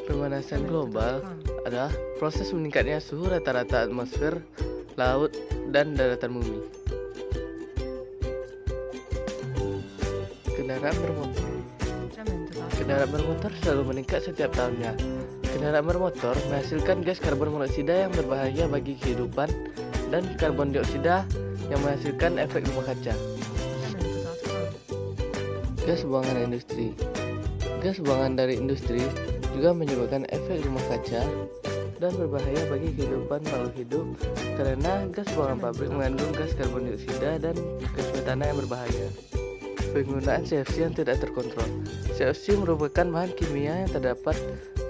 Pemanasan global adalah proses meningkatnya suhu rata-rata atmosfer, laut, dan daratan bumi. Kendaraan bermotor selalu meningkat setiap tahunnya. Kendaraan bermotor menghasilkan gas karbon monoksida yang berbahaya bagi kehidupan dan karbon dioksida yang menghasilkan efek rumah kaca. Gas buangan industri. Gas buangan dari industri juga menyebabkan efek rumah kaca dan berbahaya bagi kehidupan makhluk hidup karena gas buangan pabrik mengandung gas karbon dioksida dan gas metana yang berbahaya. Penggunaan CFC yang tidak terkontrol. CFC merupakan bahan kimia yang terdapat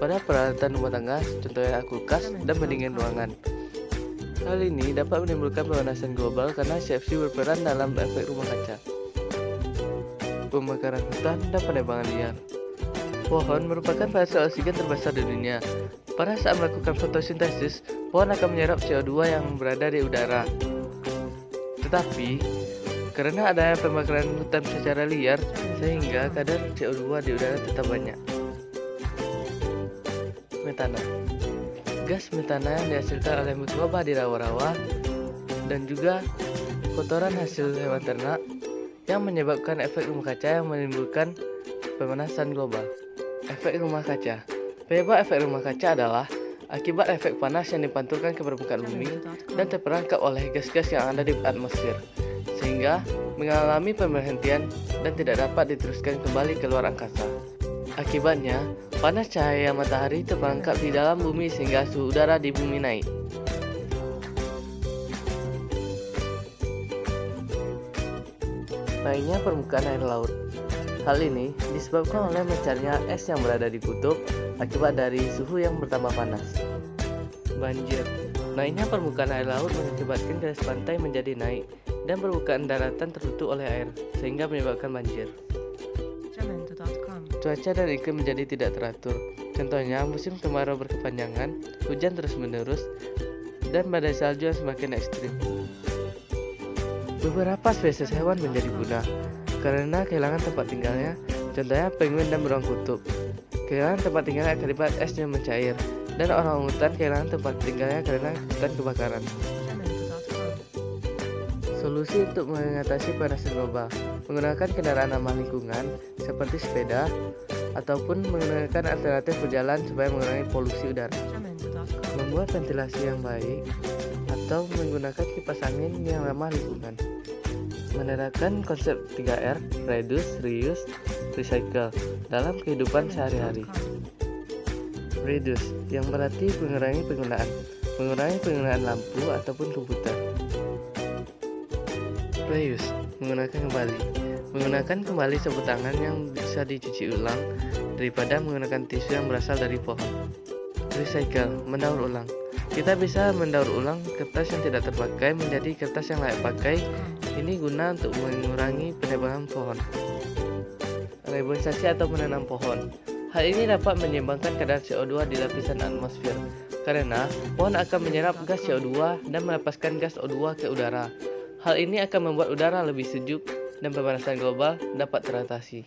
pada peralatan rumah tangga, contohnya kulkas dan pendingin ruangan. Hal ini dapat menimbulkan pemanasan global karena CFC berperan dalam efek rumah kaca. Pembakaran hutan dan penebangan liar. Pohon merupakan penghasil oksigen terbesar di dunia. Pada saat melakukan fotosintesis, pohon akan menyerap CO2 yang berada di udara. Tetapi, karena adanya pembakaran hutan secara liar, sehingga kadar CO2 di udara tetap banyak. Metana. Gas metana yang dihasilkan oleh mikroba di rawa-rawa dan juga kotoran hasil hewan ternak yang menyebabkan efek rumah kaca yang menimbulkan pemanasan global. Efek rumah kaca. Penyebab efek rumah kaca adalah akibat efek panas yang dipantulkan ke permukaan bumi dan terperangkap oleh gas-gas yang ada di atmosfer, sehingga mengalami pemberhentian dan tidak dapat diteruskan kembali ke luar angkasa. Akibatnya, panas cahaya matahari terperangkap di dalam bumi sehingga suhu udara di bumi naik. Naiknya permukaan air laut. Hal ini disebabkan oleh mencarinya es yang berada di kutub akibat dari suhu yang bertambah panas. Banjir. Naiknya permukaan air laut mengakibatkan garis pantai menjadi naik dan permukaan daratan tertutup oleh air, sehingga menyebabkan banjir. Cuaca dan iklim menjadi tidak teratur. Contohnya, musim kemarau berkepanjangan, hujan terus-menerus, dan badai salju yang semakin ekstrim. Beberapa spesies hewan menjadi punah karena kehilangan tempat tinggalnya, contohnya penguin dan beruang kutub. Kehilangan tempat tinggalnya akibat es yang mencair, dan orangutan kehilangan tempat tinggalnya karena hutan kebakaran. Solusi untuk mengatasi pemanasan global: menggunakan kendaraan ramah lingkungan seperti sepeda, ataupun menggunakan alternatif berjalan supaya mengurangi polusi udara. Membuat ventilasi yang baik, atau menggunakan kipas angin yang ramah lingkungan. Menerapkan konsep 3R, reduce, reuse, recycle dalam kehidupan sehari-hari. Reduce, yang berarti mengurangi penggunaan lampu ataupun komputer. Reuse, menggunakan kembali sabun tangan yang bisa dicuci ulang daripada menggunakan tisu yang berasal dari pohon. Recycle, mendaur ulang. Kita bisa mendaur ulang kertas yang tidak terpakai menjadi kertas yang layak pakai. Ini guna untuk mengurangi penebangan pohon. Reboisasi atau menanam pohon. Hal ini dapat menyeimbangkan kadar CO2 di lapisan atmosfer, karena pohon akan menyerap gas CO2 dan melepaskan gas O2 ke udara. Hal ini akan membuat udara lebih sejuk dan pemanasan global dapat teratasi.